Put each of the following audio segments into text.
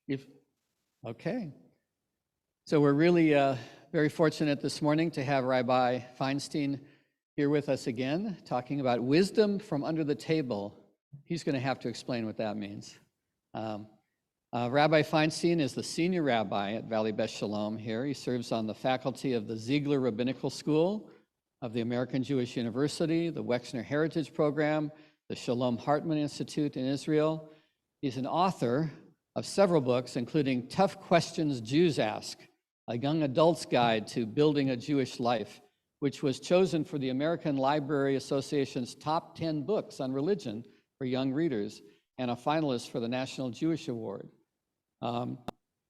If, okay. So we're really very fortunate this morning to have Rabbi Feinstein here with us again, talking about wisdom from under the table. He's going to have to explain what that means. Rabbi Feinstein is the senior rabbi at Valley Beth Shalom here. He serves on the faculty of the Ziegler Rabbinical School of the American Jewish University, the Wexner Heritage Program, the Shalom Hartman Institute in Israel. He's an author of several books, including Tough Questions Jews Ask, a young adult's guide to building a Jewish life, which was chosen for the American Library Association's top 10 books on religion for young readers, and a finalist for the National Jewish Award.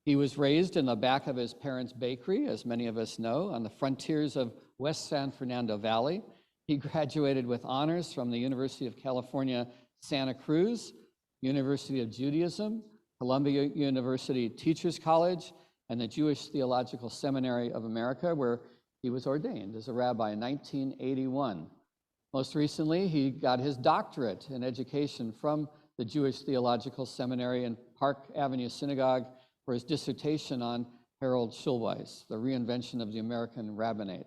He was raised in the back of his parents' bakery, as many of us know, on the frontiers of West San Fernando Valley. He graduated with honors from the University of California, Santa Cruz, University of Judaism, Columbia University Teachers College, and the Jewish Theological Seminary of America, where he was ordained as a rabbi in 1981. Most recently, he got his doctorate in education from the Jewish Theological Seminary and Park Avenue Synagogue for his dissertation on Harold Schulweis, the reinvention of the American rabbinate.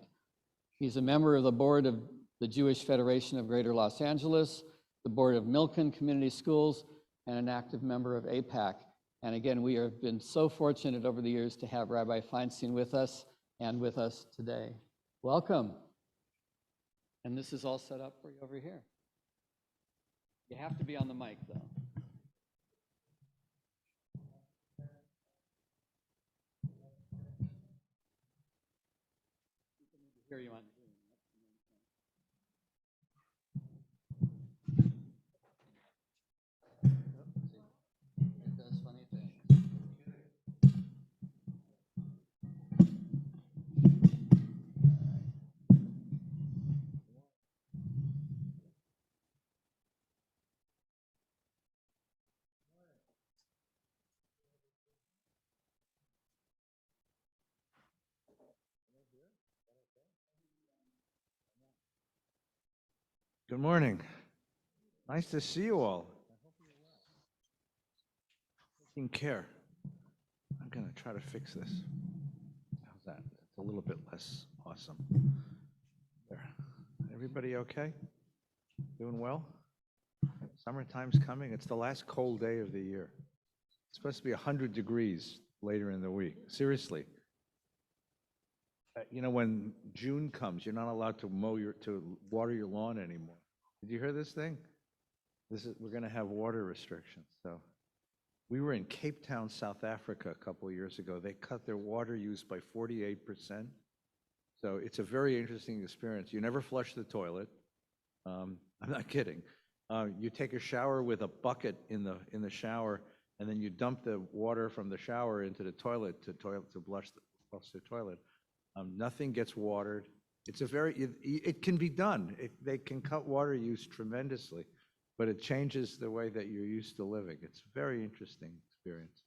He's a member of the board of the Jewish Federation of Greater Los Angeles, the board of Milken Community Schools, and an active member of APAC. And again, we have been so fortunate over the years to have Rabbi Feinstein with us and with us today. Welcome. And this is all set up for you over here. You have to be on the mic, though. Here you want. It does funny things. Good morning. Nice to see you all. Taking care. I'm going to try to fix this. How's that? It's a little bit less awesome. There. Everybody okay? Doing well? Summertime's coming. It's the last cold day of the year. It's supposed to be 100 degrees later in the week. Seriously. You know, when June comes, you're not allowed to water your lawn anymore. Did you hear this thing? We're going to have water restrictions. So we were in Cape Town, South Africa a couple of years ago. They cut their water use by 48%. So it's a very interesting experience. You never flush the toilet. I'm not kidding. You take a shower with a bucket in the shower, and then you dump the water from the shower into the toilet to flush the toilet. Nothing gets watered. It can be done. They can cut water use tremendously, but it changes the way that you're used to living. It's a very interesting experience.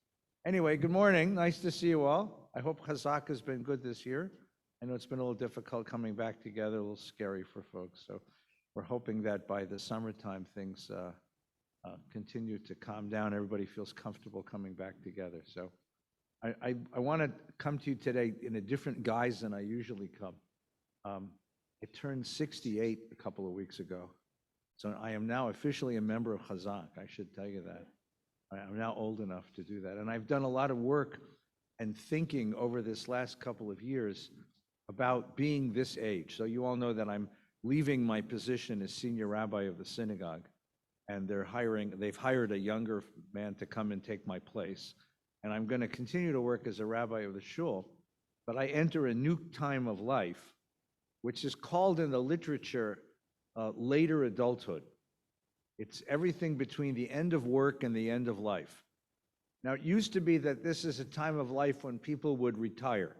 Anyway, good morning. Nice to see you all. I hope Hazak has been good this year. I know it's been a little difficult coming back together, a little scary for folks. So we're hoping that by the summertime, things continue to calm down. Everybody feels comfortable coming back together. So I want to come to you today in a different guise than I usually come. I turned 68 a couple of weeks ago, so I am now officially a member of Hazak. I should tell you that. I'm now old enough to do that, and I've done a lot of work and thinking over this last couple of years about being this age. So you all know that I'm leaving my position as senior rabbi of the synagogue, and they've hired a younger man to come and take my place. And I'm going to continue to work as a rabbi of the shul, but I enter a new time of life, which is called in the literature later adulthood. It's everything between the end of work and the end of life. Now, it used to be that this is a time of life when people would retire.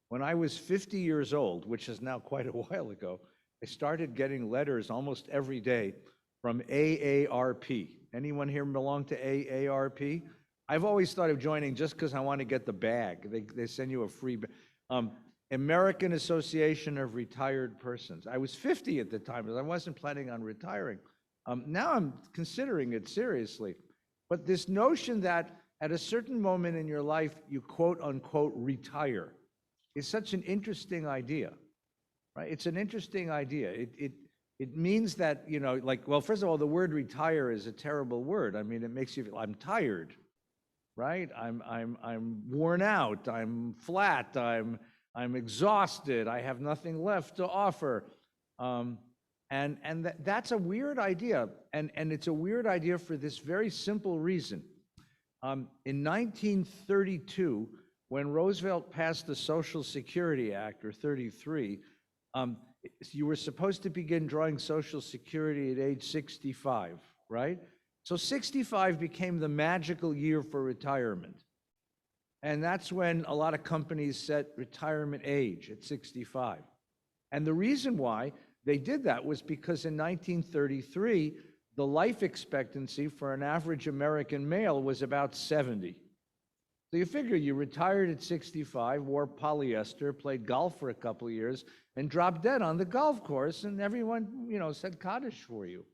When I was 50 years old, which is now quite a while ago, I started getting letters almost every day from AARP. Anyone here belong to AARP? I've always thought of joining just because I want to get the bag. They send you a free bag. American Association of Retired Persons. I was 50 at the time, but I wasn't planning on retiring. Now I'm considering it seriously. But this notion that at a certain moment in your life, you quote unquote retire. It's such an interesting idea, right? It's an interesting idea. It means that, you know, like, well, first of all, the word retire is a terrible word. I mean, it makes you feel, I'm tired, right? I'm worn out. I'm flat. I'm exhausted. I have nothing left to offer. That's a weird idea, and it's a weird idea for this very simple reason. In 1932, when Roosevelt passed the Social Security Act, or 33, you were supposed to begin drawing Social Security at age 65, right? So 65 became the magical year for retirement. And that's when a lot of companies set retirement age at 65. And the reason why they did that was because in 1933, the life expectancy for an average American male was about 70. So you figure you retired at 65, wore polyester, played golf for a couple of years, and dropped dead on the golf course, and everyone, you know, said Kaddish for you.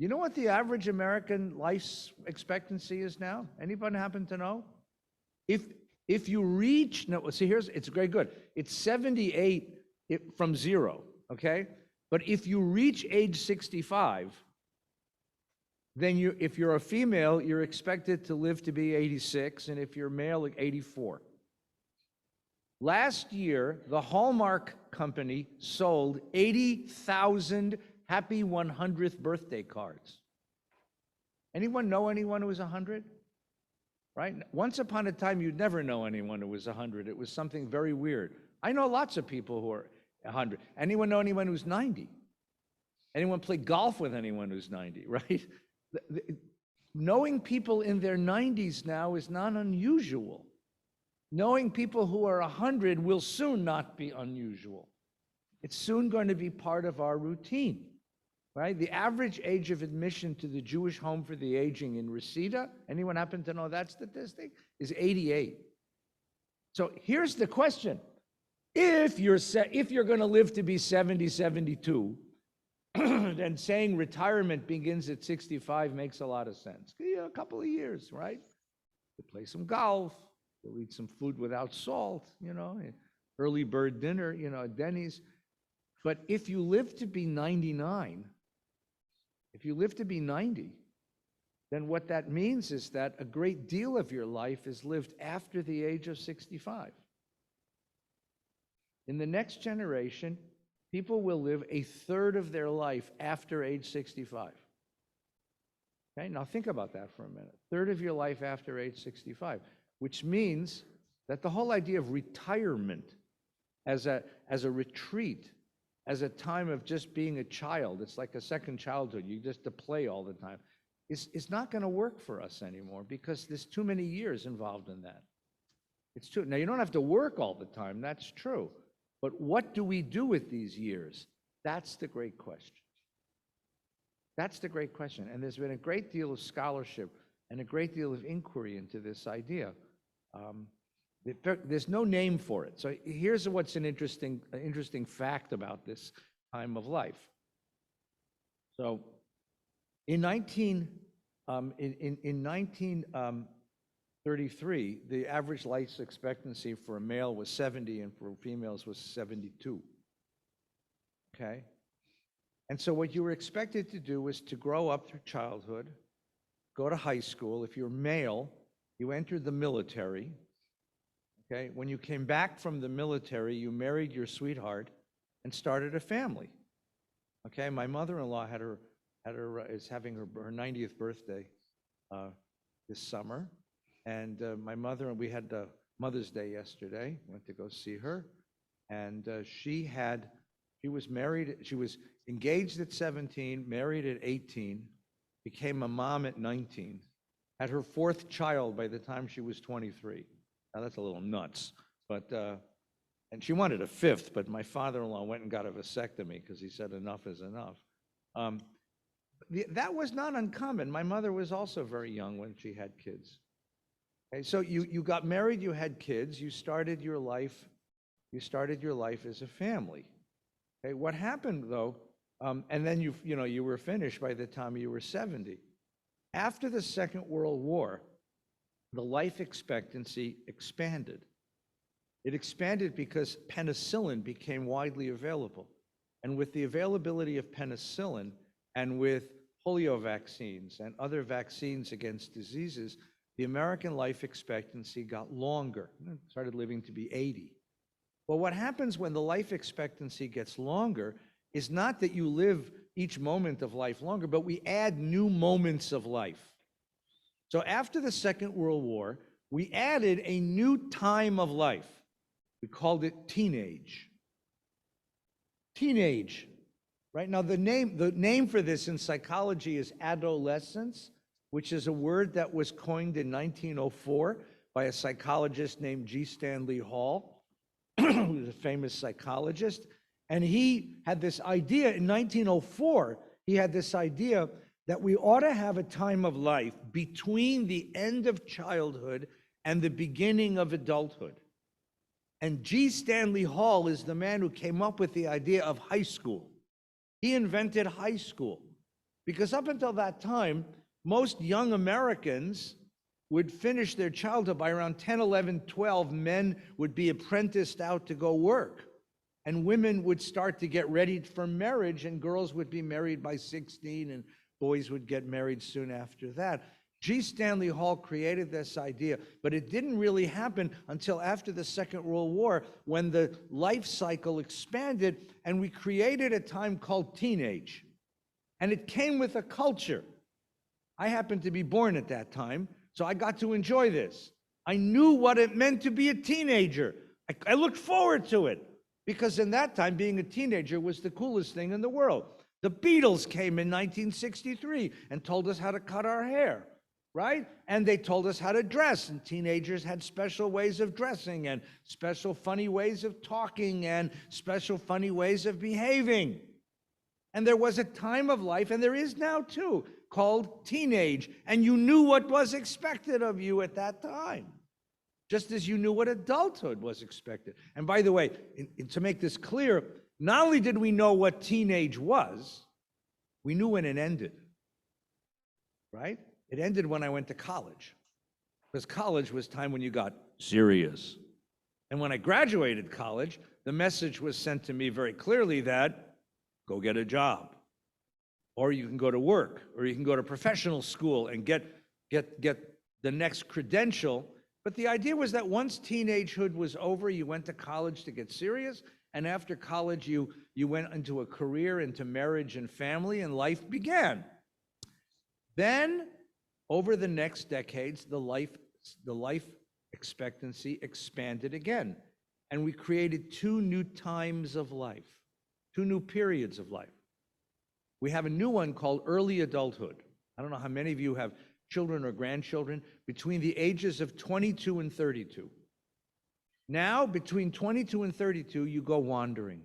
You know what the average American life expectancy is now? Anybody happen to know? If you reach, no, see, it's very good. It's 78 from zero, okay? But if you reach age 65, then if you're a female, you're expected to live to be 86, and if you're male, like 84. Last year, the Hallmark Company sold 80,000 happy 100th birthday cards. Anyone know anyone who was 100? Right? Once upon a time, you'd never know anyone who was 100. It was something very weird. I know lots of people who are 100. Anyone know anyone who's 90? Anyone play golf with anyone who's 90, right? Knowing people in their 90s now is not unusual. Knowing people who are 100 will soon not be unusual. It's soon going to be part of our routine, right? The average age of admission to the Jewish Home for the Aging in Reseda, anyone happen to know that statistic, is 88. So here's the question. If you're going to live to be 70, 72, then saying retirement begins at 65 makes a lot of sense. Yeah, a couple of years, right? You play some golf, you'll eat some food without salt, you know, early bird dinner, you know, at Denny's. But if you live to be 99, if you live to be 90, then what that means is that a great deal of your life is lived after the age of 65. In the next generation, people will live a third of their life after age 65. Okay, now think about that for a minute. Third of your life after age 65, which means that the whole idea of retirement as a retreat, as a time of just being a child, it's like a second childhood, you just to play all the time, is not going to work for us anymore because there's too many years involved in that. It's too, now you don't have to work all the time, that's true. But what do we do with these years? That's the great question. That's the great question. And there's been a great deal of scholarship and a great deal of inquiry into this idea. There's no name for it. So here's what's an interesting fact about this time of life. So in 1933, the average life expectancy for a male was 70 and for females was 72. Okay? And so what you were expected to do was to grow up through childhood, go to high school. If you're male, you entered the military. Okay? When you came back from the military, you married your sweetheart and started a family. Okay? My mother-in-law is having her 90th birthday this summer. And my mother, we had Mother's Day yesterday, went to go see her. And she was married, she was engaged at 17, married at 18, became a mom at 19, had her fourth child by the time she was 23. Now that's a little nuts, but, and she wanted a fifth, but my father-in-law went and got a vasectomy because he said enough is enough. That was not uncommon. My mother was also very young when she had kids. Okay, so you got married, you had kids, you started your life as a family. Okay, what happened though, and then you were finished by the time you were 70. After the Second World War, the life expectancy expanded. It expanded because penicillin became widely available. And with the availability of penicillin and with polio vaccines and other vaccines against diseases, the American life expectancy got longer. It started living to be 80. Well, what happens when the life expectancy gets longer is not that you live each moment of life longer, but we add new moments of life. So after the Second World War, we added a new time of life. We called it teenage. Teenage, right? Now the name for this in psychology is adolescence, which is a word that was coined in 1904 by a psychologist named G. Stanley Hall, who was a famous psychologist. And he had this idea in 1904, he had this idea that we ought to have a time of life between the end of childhood and the beginning of adulthood. And G. Stanley Hall is the man who came up with the idea of high school. He invented high school because up until that time, most young Americans would finish their childhood by around 10, 11, 12. Men would be apprenticed out to go work. And women would start to get ready for marriage, and girls would be married by 16, and boys would get married soon after that. G. Stanley Hall created this idea, but it didn't really happen until after the Second World War, when the life cycle expanded, and we created a time called teenage. And it came with a culture. I happened to be born at that time, so I got to enjoy this. I knew what it meant to be a teenager. I looked forward to it, because in that time, being a teenager was the coolest thing in the world. The Beatles came in 1963 and told us how to cut our hair, right? And they told us how to dress, and teenagers had special ways of dressing and special funny ways of talking and special funny ways of behaving. And there was a time of life, and there is now too, called teenage, and you knew what was expected of you at that time, just as you knew what adulthood was expected. And by the way, to make this clear, not only did we know what teenage was, we knew when it ended, right? It ended when I went to college, because college was time when you got serious. And when I graduated college, the message was sent to me very clearly that go get a job, or you can go to work, or you can go to professional school and get the next credential. But the idea was that once teenagehood was over, you went to college to get serious, and after college, you went into a career, into marriage and family, and life began. Then, over the next decades, the life expectancy expanded again, and we created two new times of life, two new periods of life. We have a new one called early adulthood. I don't know how many of you have children or grandchildren between the ages of 22 and 32. Now, between 22 and 32, you go wandering.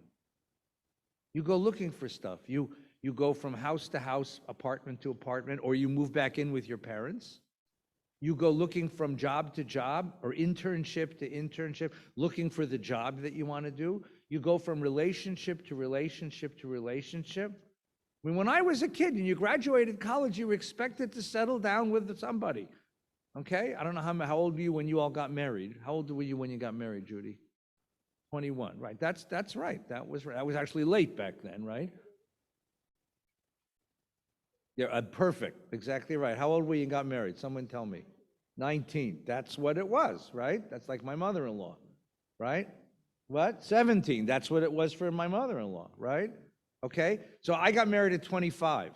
You go looking for stuff. You go from house to house, apartment to apartment, or you move back in with your parents. You go looking from job to job or internship to internship, looking for the job that you want to do. You go from relationship to relationship to relationship. I mean, when I was a kid and you graduated college, you were expected to settle down with somebody. Okay? I don't know how old were you when you all got married. How old were you when you got married, Judy? 21, right. That's right. That was actually late back then, right? Yeah, perfect. Exactly right. How old were you when you got married? Someone tell me. 19. That's what it was, right? That's like my mother-in-law, right? What? 17. That's what it was for my mother-in-law, right? Okay? So I got married at 25.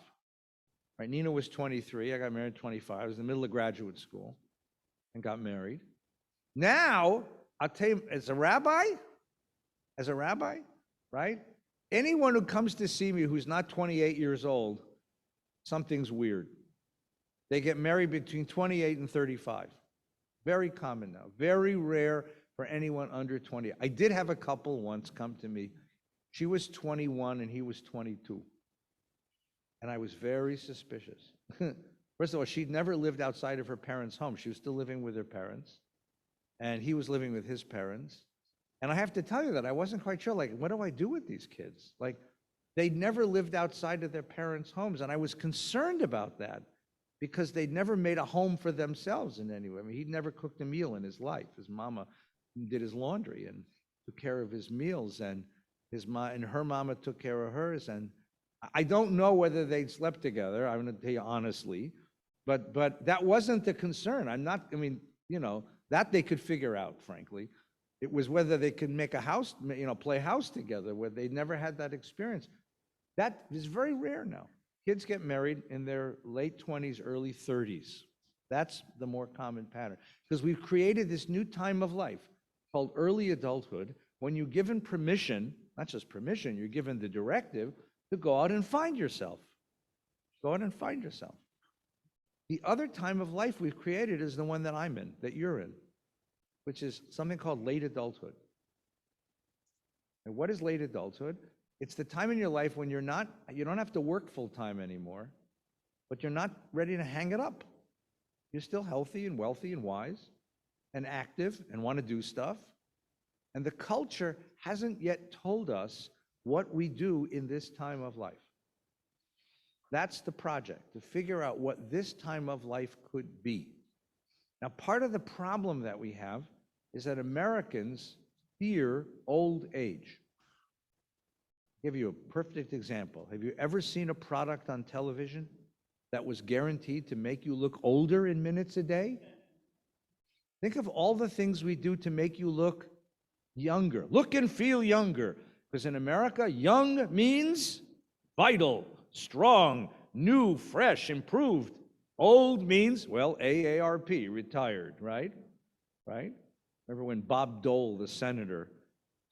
Right? Nina was 23. I got married at 25. I was in the middle of graduate school and got married. Now, I'll tell you, as a rabbi, right? Anyone who comes to see me who's not 28 years old, something's weird. They get married between 28 and 35. Very common now. Very rare for anyone under 20. I did have a couple once come to me. She was 21 and he was 22. And I was very suspicious. First of all, she'd never lived outside of her parents' home. She was still living with her parents. And he was living with his parents. And I have to tell you that I wasn't quite sure, like, what do I do with these kids? Like, they'd never lived outside of their parents' homes. And I was concerned about that. because they'd never made a home for themselves in any way. I mean, he'd never cooked a meal in his life. His mama did his laundry and took care of his meals, and her mama took care of hers. And I don't know whether they'd slept together. I'm going to tell you honestly, but that wasn't the concern. That they could figure out, frankly. It was whether they could make a house, play house together, where they'd never had that experience. That is very rare now. Kids get married in their late 20s, early 30s. That's the more common pattern. Because we've created this new time of life called early adulthood, when you're given permission, not just permission, you're given the directive to go out and find yourself. Go out and find yourself. The other time of life we've created is the one that I'm in, that you're in, which is something called late adulthood. And what is late adulthood? It's the time in your life when you don't have to work full time anymore, but you're not ready to hang it up. You're still healthy and wealthy and wise and active and want to do stuff. And the culture hasn't yet told us what we do in this time of life. That's the project, to figure out what this time of life could be. Now, part of the problem that we have is that Americans fear old age. I'll give you a perfect example. Have you ever seen a product on television that was guaranteed to make you look older in minutes a day? Think of all the things we do to make you look younger. Look and feel younger. Because in America, young means vital, strong, new, fresh, improved. Old means, well, AARP, retired, right? Right? Remember when Bob Dole, the senator,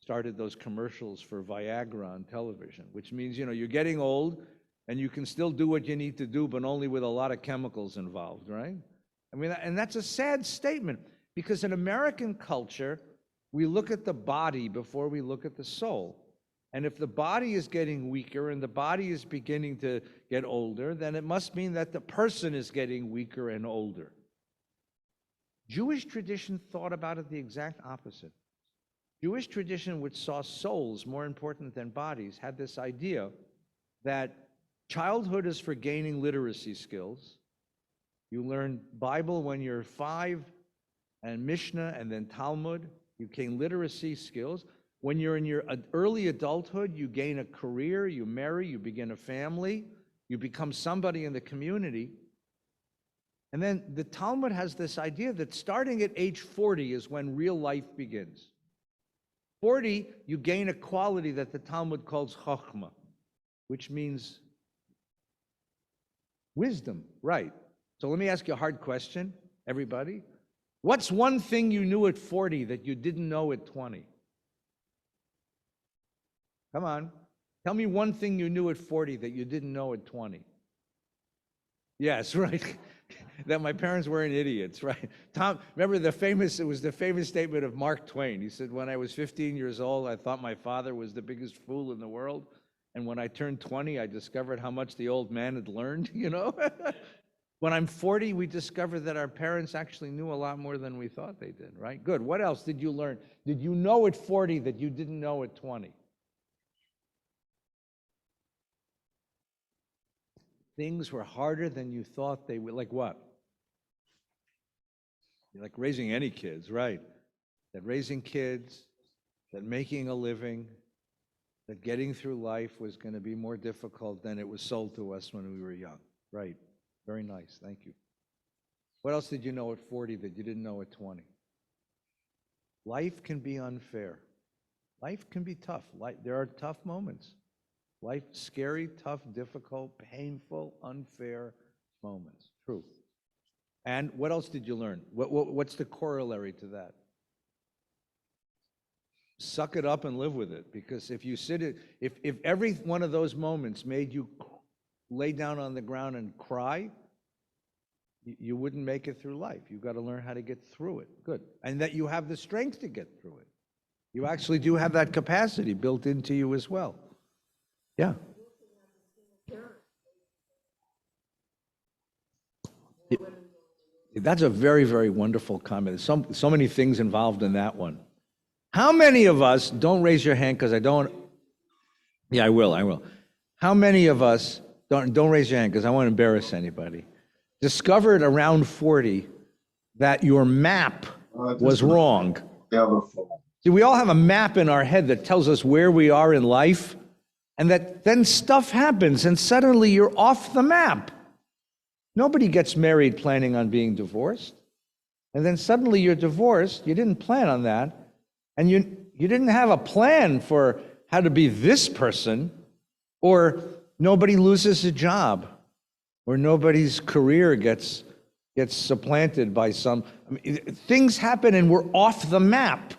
started those commercials for Viagra on television, which means, you're getting old and you can still do what you need to do, but only with a lot of chemicals involved, right? And that's a sad statement, because in American culture, we look at the body before we look at the soul. And if the body is getting weaker and the body is beginning to get older, then it must mean that the person is getting weaker and older. Jewish tradition thought about it the exact opposite. Jewish tradition, which saw souls more important than bodies, had this idea that childhood is for gaining literacy skills. You learn Bible when you're 5, and Mishnah, and then Talmud. You gain literacy skills. When you're in your early adulthood, you gain a career, you marry, you begin a family, you become somebody in the community. And then the Talmud has this idea that starting at age 40 is when real life begins. 40, you gain a quality that the Talmud calls chokhmah, which means wisdom, right? So let me ask you a hard question, everybody. What's one thing you knew at 40 that you didn't know at 20? Come on. Tell me one thing you knew at 40 that you didn't know at 20. Yes, right. That my parents weren't idiots, right? Tom, remember it was the famous statement of Mark Twain. He said, when I was 15 years old, I thought my father was the biggest fool in the world. And when I turned 20, I discovered how much the old man had learned, When I'm 40, we discovered that our parents actually knew a lot more than we thought they did, right? Good. What else did you learn? Did you know at 40 that you didn't know at 20? Things were harder than you thought they would. Like what? Like raising any kids, right? That raising kids, that making a living, that getting through life was going to be more difficult than it was sold to us when we were young. Right. Very nice. Thank you. What else did you know at 40 that you didn't know at 20? Life can be unfair. Life can be tough. There are tough moments. Life, scary, tough, difficult, painful, unfair moments. True. And what else did you learn? What's the corollary to that? Suck it up and live with it. Because if every one of those moments made you lay down on the ground and cry, you wouldn't make it through life. You've got to learn how to get through it. Good. And that you have the strength to get through it. You actually do have that capacity built into you as well. Yeah. That's a very, very wonderful comment. So many things involved in that one. How many of us, don't raise your hand because I don't, yeah, I will. How many of us, don't raise your hand because I won't embarrass anybody. discovered around 40 that your map was wrong. See, we all have a map in our head that tells us where we are in life, and that then stuff happens, and suddenly you're off the map. Nobody gets married planning on being divorced. And then suddenly you're divorced. You didn't plan on that. And you didn't have a plan for how to be this person, or nobody loses a job, or nobody's career gets supplanted by some. Things happen and we're off the map.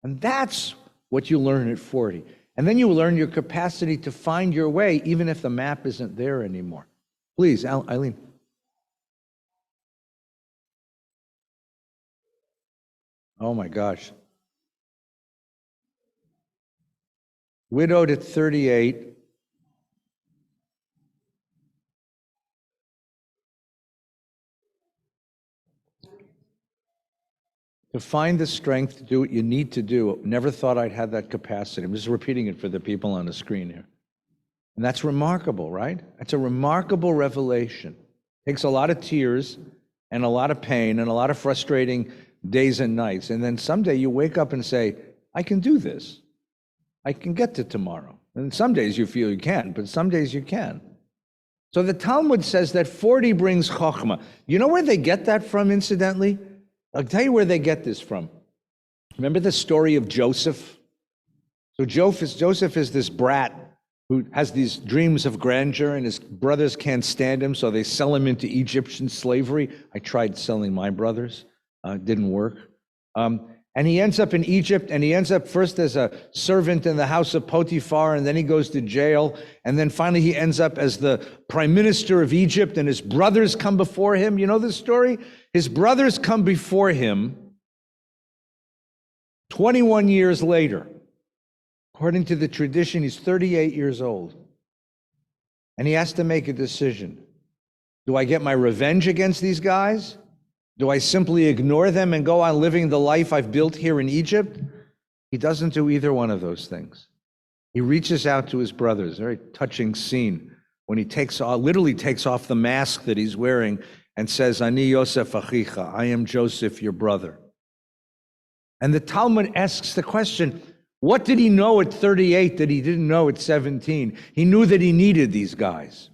And that's what you learn at 40. And then you learn your capacity to find your way, even if the map isn't there anymore. Please, Eileen. Oh my gosh. Widowed at 38. To find the strength to do what you need to do. Never thought I'd have that capacity. I'm just repeating it for the people on the screen here. And that's remarkable, right? That's a remarkable revelation. It takes a lot of tears and a lot of pain and a lot of frustrating days and nights. And then someday you wake up and say, I can do this. I can get to tomorrow. And some days you feel you can't, but some days you can. So the Talmud says that 40 brings chokhmah. You know where they get that from, incidentally? I'll tell you where they get this from. Remember the story of Joseph? So Joseph is this brat who has these dreams of grandeur, and his brothers can't stand him, so they sell him into Egyptian slavery. I tried selling my brothers. It didn't work. And he ends up in Egypt, and he ends up first as a servant in the house of Potiphar, and then he goes to jail, and then finally he ends up as the prime minister of Egypt, and his brothers come before him. You know this story? His brothers come before him 21 years later. According to the tradition, he's 38 years old. And he has to make a decision. Do I get my revenge against these guys? Do I simply ignore them and go on living the life I've built here in Egypt? He doesn't do either one of those things. He reaches out to his brothers. Very touching scene when he literally takes off the mask that he's wearing and says, Ani Yosef Achicha, I am Joseph, your brother. And the Talmud asks the question, what did he know at 38 that he didn't know at 17? He knew that he needed these guys.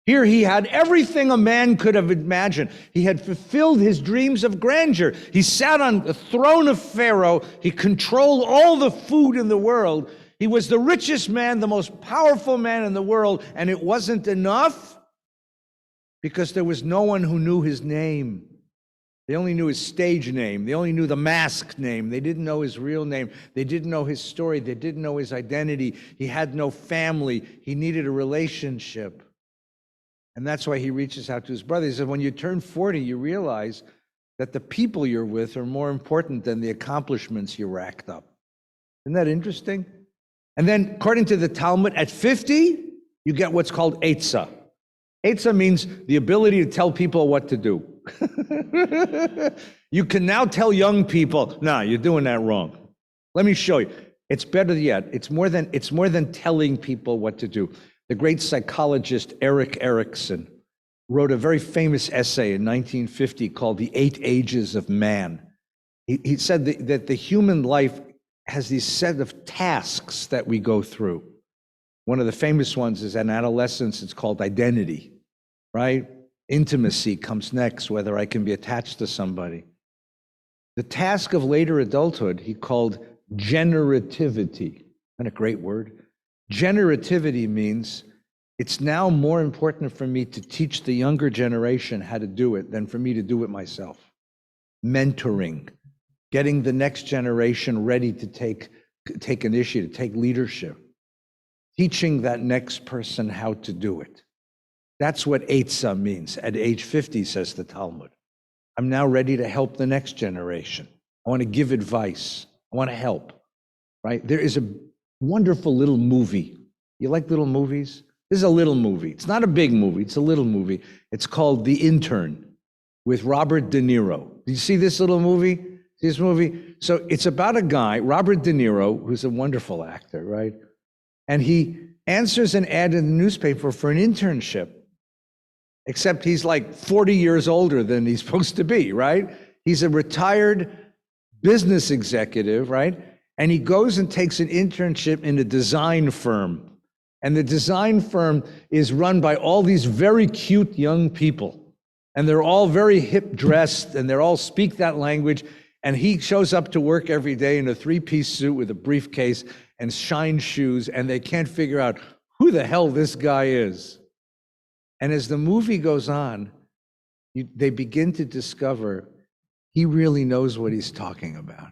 Here he had everything a man could have imagined. He had fulfilled his dreams of grandeur. He sat on the throne of Pharaoh. He controlled all the food in the world. He was the richest man, the most powerful man in the world, and it wasn't enough because there was no one who knew his name. They only knew his stage name. They only knew the mask name. They didn't know his real name. They didn't know his story. They didn't know his identity. He had no family. He needed a relationship. And that's why he reaches out to his brother. He said, when you turn 40, you realize that the people you're with are more important than the accomplishments you racked up. Isn't that interesting? And then, according to the Talmud, at 50, you get what's called Eitzah. Eitzah means the ability to tell people what to do. You can now tell young people, no, you're doing that wrong. Let me show you. It's better yet. It's more than telling people what to do. The great psychologist Erik Erikson wrote a very famous essay in 1950 called The 8 Ages of Man. He said that the human life has these set of tasks that we go through. One of the famous ones is in adolescence, it's called identity, right? Intimacy comes next, whether I can be attached to somebody. The task of later adulthood, he called generativity. Isn't a great word? Generativity means it's now more important for me to teach the younger generation how to do it than for me to do it myself. Mentoring, getting the next generation ready to take initiative, take leadership, teaching that next person how to do it. That's what Eitzah means at age 50, says the Talmud. I'm now ready to help the next generation. I want to give advice. I want to help, right? There is a wonderful little movie. You like little movies? This is a little movie. It's not a big movie. It's a little movie. It's called The Intern with Robert De Niro. Do you see this little movie? See this movie? So it's about a guy, Robert De Niro, who's a wonderful actor, right? And he answers an ad in the newspaper for an internship. except he's like 40 years older than he's supposed to be, right? He's a retired business executive, right? And he goes and takes an internship in a design firm. And the design firm is run by all these very cute young people. And they're all very hip dressed, and they all speak that language. And he shows up to work every day in a three-piece suit with a briefcase and shine shoes, and they can't figure out who the hell this guy is. And as the movie goes on, they begin to discover he really knows what he's talking about.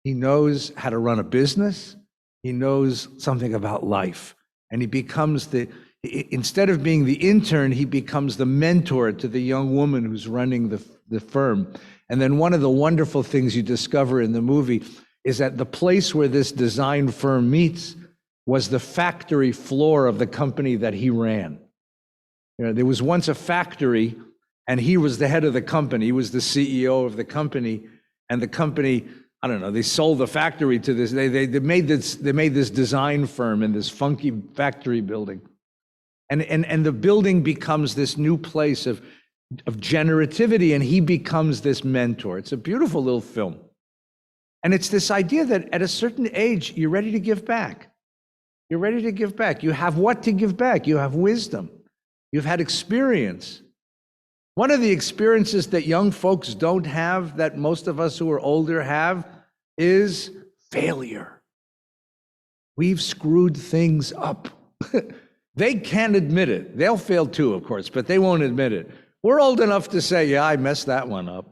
He knows how to run a business. He knows something about life. And he becomes instead of being the intern, he becomes the mentor to the young woman who's running the firm. And then one of the wonderful things you discover in the movie is that the place where this design firm meets was the factory floor of the company that he ran. There was once a factory, and he was the head of the company. He was the CEO of the company, and the company, I don't know, they sold the factory to this. They made this design firm in this funky factory building, and the building becomes this new place of generativity, and he becomes this mentor. It's a beautiful little film, and it's this idea that at a certain age you're ready to give back. You're ready to give back. You have what to give back. You have wisdom. You've had experience. One of the experiences that young folks don't have, that most of us who are older have, is failure. We've screwed things up. They can't admit it. They'll fail too, of course, but they won't admit it. We're old enough to say, yeah, I messed that one up.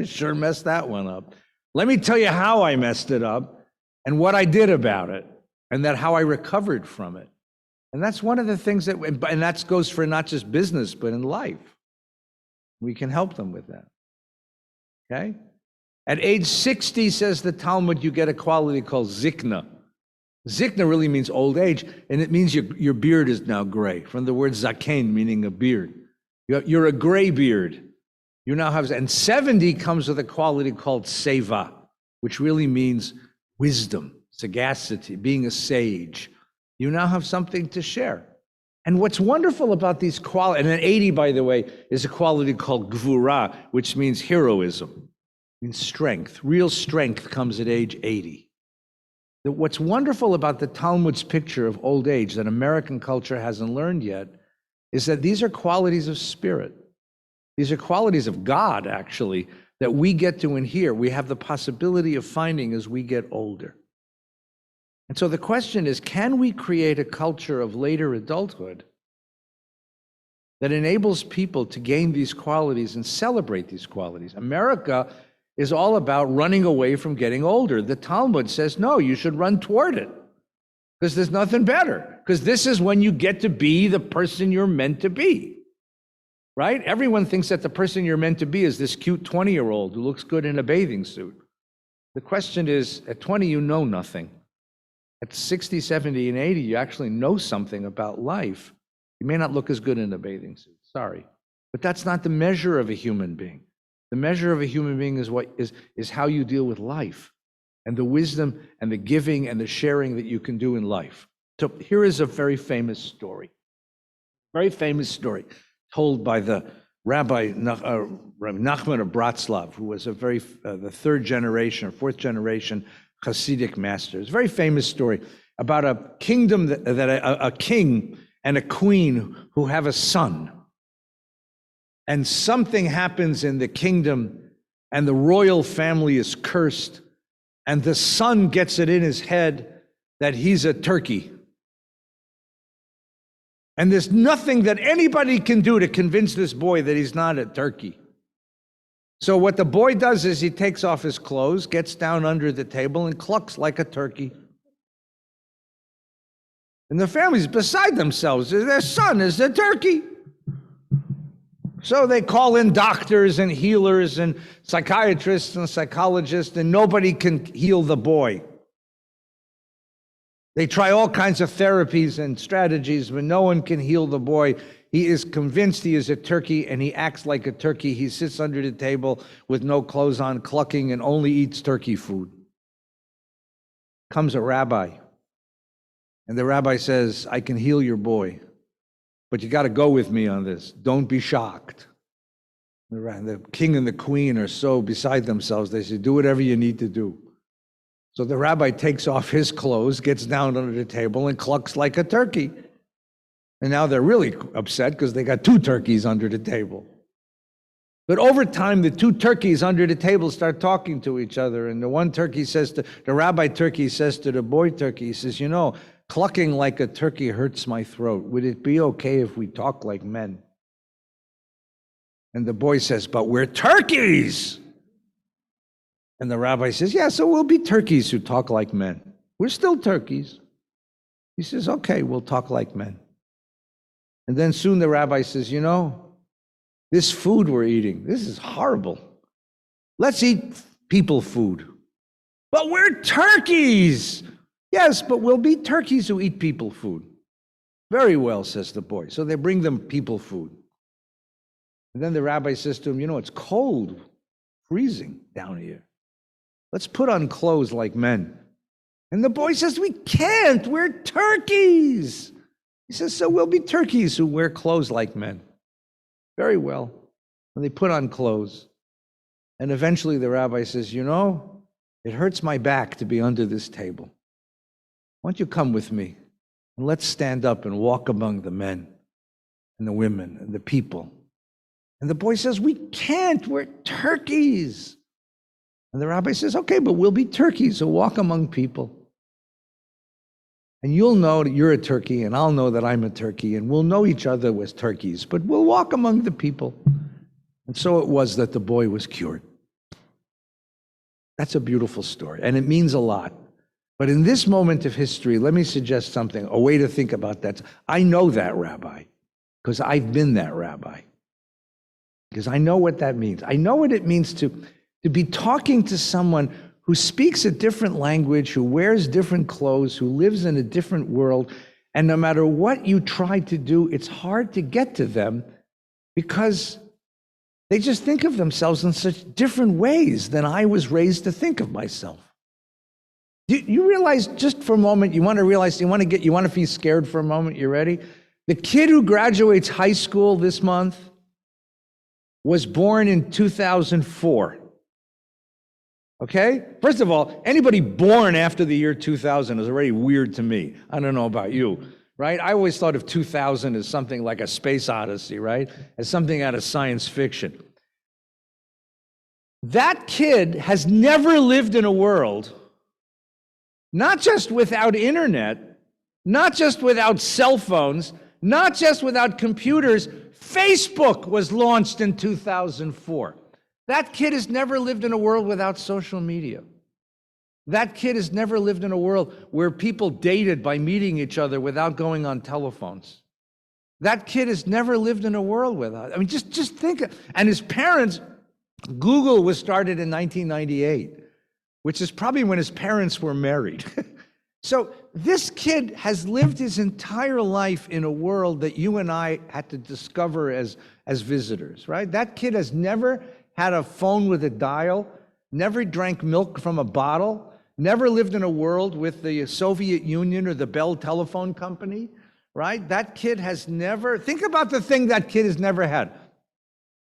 Sure messed that one up. Let me tell you how I messed it up and what I did about it, and how I recovered from it. And that's one of the things and that goes for not just business, but in life. We can help them with that, okay? At age 60, says the Talmud, you get a quality called zikna. Zikna really means old age, and it means your beard is now gray, from the word zaken, meaning a beard. You're a gray beard. You now have, and 70 comes with a quality called seva, which really means wisdom, sagacity, being a sage. You now have something to share. And what's wonderful about these qualities, and an 80, by the way, is a quality called gvura, which means heroism, means strength. Real strength comes at age 80. What's wonderful about the Talmud's picture of old age that American culture hasn't learned yet is that these are qualities of spirit. These are qualities of God, actually, that we get to inhere. We have the possibility of finding as we get older. And so the question is, can we create a culture of later adulthood that enables people to gain these qualities and celebrate these qualities? America is all about running away from getting older. The Talmud says, no, you should run toward it, because there's nothing better, because this is when you get to be the person you're meant to be, right? Everyone thinks that the person you're meant to be is this cute 20-year-old who looks good in a bathing suit. The question is, at 20, you know nothing. At 60, 70, and 80, you actually know something about life. You may not look as good in a bathing suit, sorry. But that's not the measure of a human being. The measure of a human being is how you deal with life, and the wisdom and the giving and the sharing that you can do in life. So here is a very famous story told by the Rabbi Nachman of Bratslav, who was the third generation or fourth generation Hasidic master. It's a very famous story about a kingdom a king and a queen who have a son. And something happens in the kingdom, and the royal family is cursed, and the son gets it in his head that he's a turkey. And there's nothing that anybody can do to convince this boy that he's not a turkey. So what the boy does is he takes off his clothes, gets down under the table, and clucks like a turkey. And the family's beside themselves. Their son is a turkey. So they call in doctors and healers and psychiatrists and psychologists, and nobody can heal the boy. They try all kinds of therapies and strategies, but no one can heal the boy. He is convinced he is a turkey, and he acts like a turkey. He sits under the table with no clothes on, clucking, and only eats turkey food. Comes a rabbi, and the rabbi says, I can heal your boy, but you got to go with me on this. Don't be shocked. The king and the queen are so beside themselves. They say, do whatever you need to do. So the rabbi takes off his clothes, gets down under the table, and clucks like a turkey. And now they're really upset because they got two turkeys under the table. But over time, the two turkeys under the table start talking to each other. And the one turkey says to, the rabbi turkey says to the boy turkey, he says, clucking like a turkey hurts my throat. Would it be okay if we talk like men? And the boy says, but we're turkeys. And the rabbi says, yeah, so we'll be turkeys who talk like men. We're still turkeys. He says, okay, we'll talk like men. And then soon the rabbi says, this food we're eating, this is horrible. Let's eat people food. But we're turkeys. Yes, but we'll be turkeys who eat people food. Very well, says the boy. So they bring them people food. And then the rabbi says to him, it's cold, freezing down here. Let's put on clothes like men. And the boy says, we can't, we're turkeys. He says, so we'll be turkeys who wear clothes like men. Very well. And they put on clothes. And eventually the rabbi says, it hurts my back to be under this table. Why don't you come with me? And let's stand up and walk among the men and the women and the people. And the boy says, we can't, we're turkeys. And the rabbi says, okay, but we'll be turkeys, so walk among people. And you'll know that you're a turkey, and I'll know that I'm a turkey, and we'll know each other as turkeys, but we'll walk among the people. And so it was that the boy was cured. That's a beautiful story, and it means a lot. But in this moment of history, let me suggest something, a way to think about that. I know that rabbi, because I've been that rabbi. Because I know what that means. I know what it means to be talking to someone who speaks a different language, who wears different clothes, who lives in a different world, and no matter what you try to do, it's hard to get to them because they just think of themselves in such different ways than I was raised to think of myself. You realize, just for a moment, you want to be scared for a moment, you ready? The kid who graduates high school this month was born in 2004. Okay? First of all, anybody born after the year 2000 is already weird to me. I don't know about you, right? I always thought of 2000 as something like a space odyssey, right? As something out of science fiction. That kid has never lived in a world, not just without internet, not just without cell phones, not just without computers. Facebook was launched in 2004. That kid has never lived in a world without social media. That kid has never lived in a world where people dated by meeting each other without going on telephones. That kid has never lived in a world without. Just think. And his parents, Google was started in 1998, which is probably when his parents were married. So this kid has lived his entire life in a world that you and I had to discover as visitors, right? That kid has never had a phone with a dial, never drank milk from a bottle, never lived in a world with the Soviet Union or the Bell Telephone Company, right? That kid has never, think about the thing that kid has never had.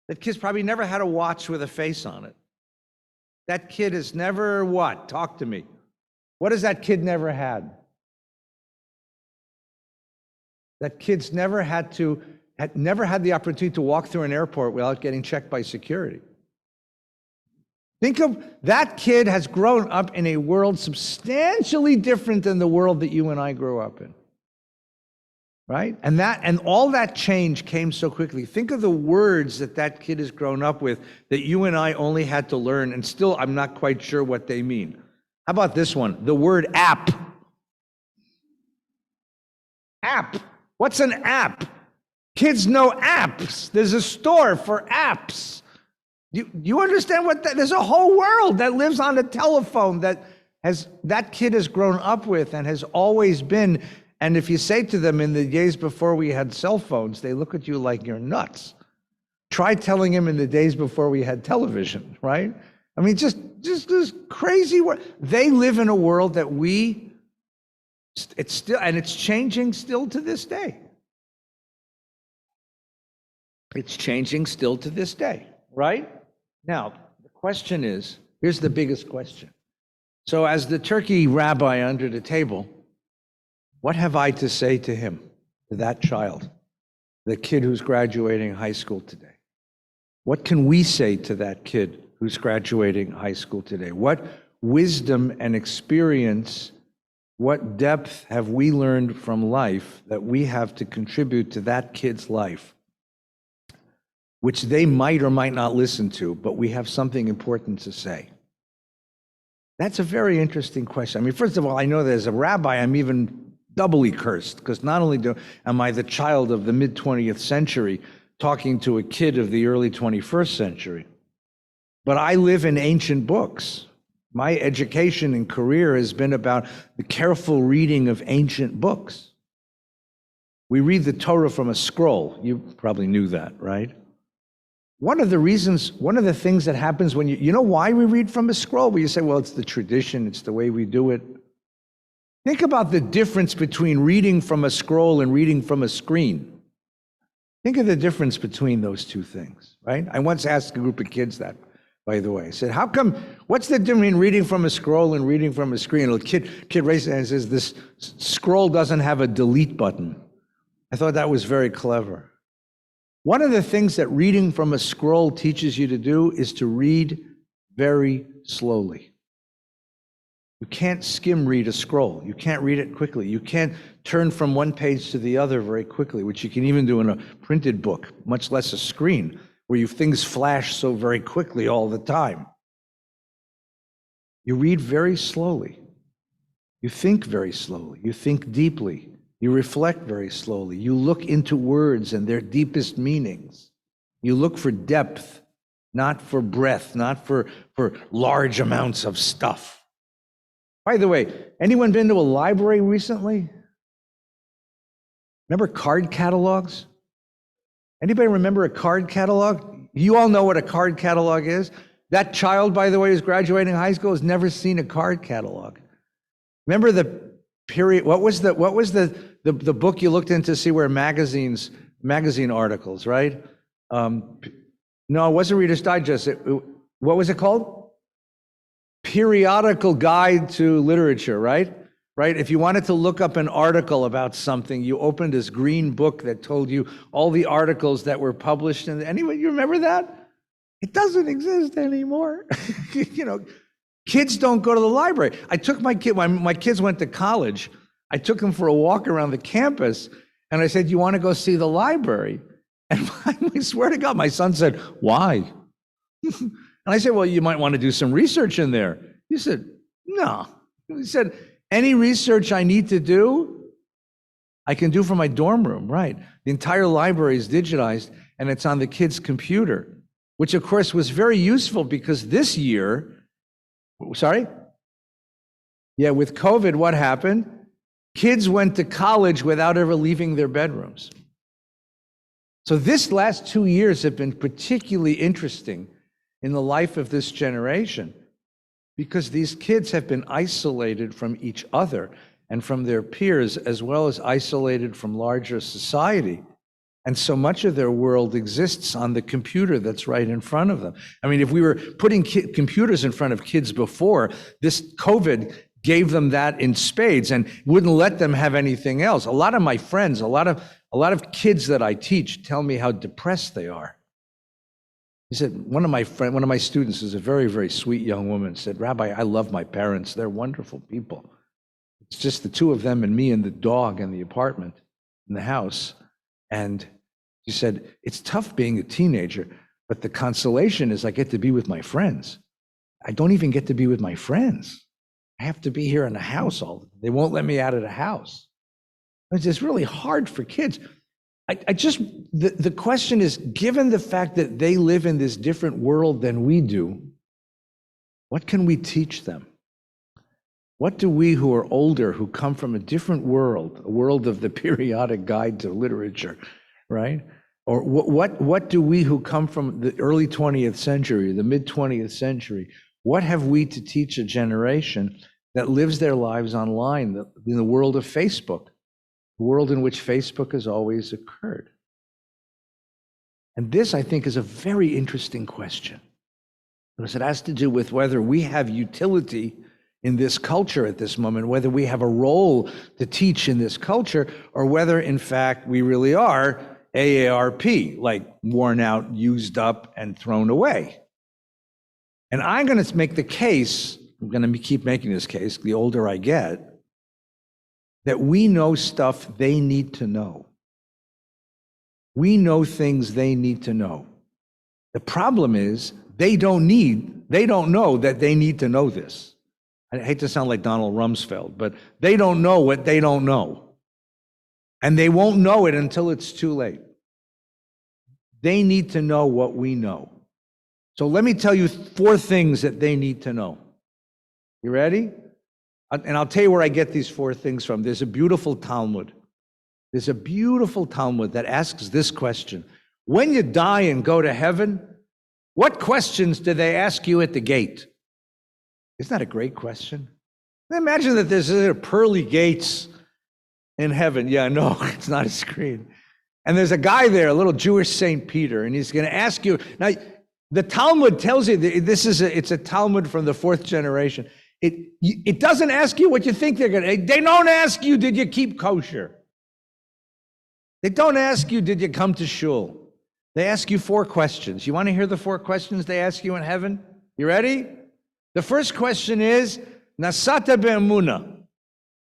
That kid's probably never had a watch with a face on it. That kid has never what? Talk to me. What has that kid never had? That kid's never had the opportunity to walk through an airport without getting checked by security. Think of that kid has grown up in a world substantially different than the world that you and I grew up in. Right? And all that change came so quickly. Think of the words that kid has grown up with that you and I only had to learn, and still I'm not quite sure what they mean. How about this one? The word app. App. What's an app? Kids know apps. There's a store for apps. You understand what that? There's a whole world that lives on a telephone that kid has grown up with and has always been. And if you say to them in the days before we had cell phones, they look at you like you're nuts. Try telling him in the days before we had television, right? Just this crazy world. They live in a world that it's still, and it's changing still to this day. It's changing still to this day, right? Now, the question is, here's the biggest question. So as the turkey rabbi under the table, what have I to say to him, to that child, the kid who's graduating high school today? What can we say to that kid who's graduating high school today? What wisdom and experience, what depth have we learned from life that we have to contribute to that kid's life, which they might or might not listen to, but we have something important to say? That's a very interesting question. I mean, first of all, I know that as a rabbi, I'm even doubly cursed, because not only am I the child of the mid-20th century talking to a kid of the early 21st century, but I live in ancient books. My education and career has been about the careful reading of ancient books. We read the Torah from a scroll. You probably knew that, right? One of the things that happens when you know why we read from a scroll? Well, you say, well, it's the tradition, it's the way we do it. Think about the difference between reading from a scroll and reading from a screen. Think of the difference between those two things, right? I once asked a group of kids that, by the way. I said, what's the difference between reading from a scroll and reading from a screen? And a kid raised his hand and says, this scroll doesn't have a delete button. I thought that was very clever. One of the things that reading from a scroll teaches you to do is to read very slowly. You can't skim read a scroll. You can't read it quickly. You can't turn from one page to the other very quickly, which you can even do in a printed book, much less a screen, where things flash so very quickly all the time. You read very slowly. You think very slowly. You think deeply. You reflect very slowly. You look into words and their deepest meanings. You look for depth, not for breadth, not for large amounts of stuff. By the way, anyone been to a library recently? Remember card catalogs? Anybody remember a card catalog? You all know what a card catalog is? That child, by the way, who's graduating high school has never seen a card catalog. Remember the period, what was the book you looked into to see where magazine articles, right? No, it wasn't Reader's Digest. What was it called? Periodical Guide to Literature, right? Right? If you wanted to look up an article about something, you opened this green book that told you all the articles that were published. Anyway, you remember that? It doesn't exist anymore. Kids don't go to the library. I took my kids went to college. I took them for a walk around the campus, and I said, "You want to go see the library?" And I swear to God, my son said, "Why?" And I said, "Well, you might want to do some research in there." He said, "No." He said, "Any research I need to do, I can do from my dorm room." Right. The entire library is digitized, and it's on the kid's computer, which of course was very useful because this year, with COVID, what happened? Kids went to college without ever leaving their bedrooms. So this last 2 years have been particularly interesting in the life of this generation, because these kids have been isolated from each other and from their peers, as well as isolated from larger society. And so much of their world exists on the computer that's right in front of them. I mean, if we were putting computers in front of kids before, this COVID gave them that in spades and wouldn't let them have anything else. A lot of my friends, a lot of kids that I teach tell me how depressed they are. He said, one of my students is a very, very sweet young woman, said, "Rabbi, I love my parents. They're wonderful people. It's just the two of them and me and the dog in the apartment, in the house." And she said, "It's tough being a teenager, but the consolation is I get to be with my friends. I don't even get to be with my friends. I have to be here in the house they won't let me out of the house." It's just really hard for kids. The question is, given the fact that they live in this different world than we do, what can we teach them? What do we who are older, who come from a different world, a world of the periodic guide to literature, right? Or what do we who come from the early 20th century, the mid-20th century, what have we to teach a generation that lives their lives online, in the world of Facebook, the world in which Facebook has always occurred? And this, I think, is a very interesting question, because it has to do with whether we have utility in this culture at this moment, whether we have a role to teach in this culture, or whether, in fact, we really are AARP, like worn out, used up, and thrown away. And I'm going to make the case, I'm going to keep making this case, the older I get, that we know stuff they need to know. We know things they need to know. The problem is they don't know that they need to know this. I hate to sound like Donald Rumsfeld, but they don't know what they don't know. And they won't know it until it's too late. They need to know what we know. So let me tell you 4 things that they need to know. You ready? And I'll tell you where I get these 4 things from. There's a beautiful Talmud. There's a beautiful Talmud that asks this question. When you die and go to heaven, what questions do they ask you at the gate? Isn't that a great question? Imagine that there's pearly gates in heaven. Yeah, no, it's not a screen. And there's a guy there, a little Jewish St. Peter, and he's going to ask you. Now, the Talmud tells you, it's a Talmud from the 4th generation. It doesn't ask you what you think they're going to. They don't ask you, did you keep kosher? They don't ask you, did you come to shul? They ask you 4 questions. You want to hear the 4 questions they ask you in heaven? You ready? The first question is, Nasata be'emuna.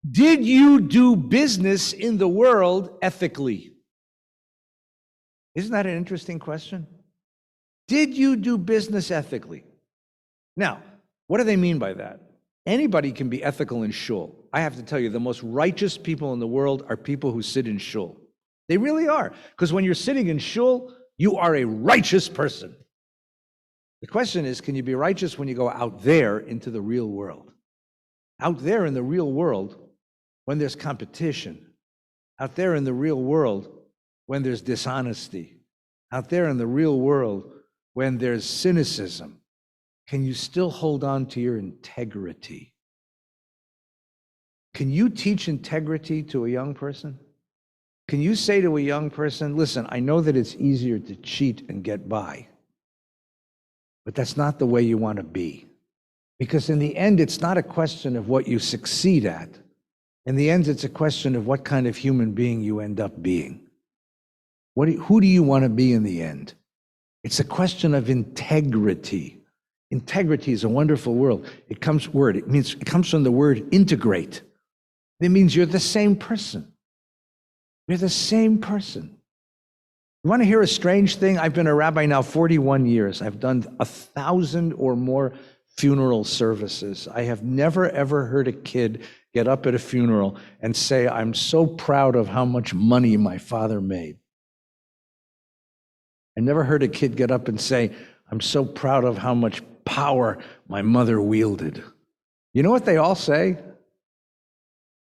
Did you do business in the world ethically? Isn't that an interesting question? Did you do business ethically? Now, what do they mean by that? Anybody can be ethical in shul. I have to tell you, the most righteous people in the world are people who sit in shul. They really are. Because when you're sitting in shul, you are a righteous person. The question is, can you be righteous when you go out there into the real world? Out there in the real world, when there's competition. Out there in the real world, when there's dishonesty. Out there in the real world, when there's cynicism. Can you still hold on to your integrity? Can you teach integrity to a young person? Can you say to a young person, listen, I know that it's easier to cheat and get by, but that's not the way you want to be. Because in the end, it's not a question of what you succeed at. In the end, it's a question of what kind of human being you end up being. Who do you want to be in the end? It's a question of integrity. Integrity is a wonderful word. It comes from the word integrate. It means you're the same person. You're the same person. You want to hear a strange thing? I've been a rabbi now 41 years. I've done 1,000 or more funeral services. I have never, ever heard a kid get up at a funeral and say, I'm so proud of how much money my father made. I never heard a kid get up and say, I'm so proud of how much power my mother wielded. You know what they all say?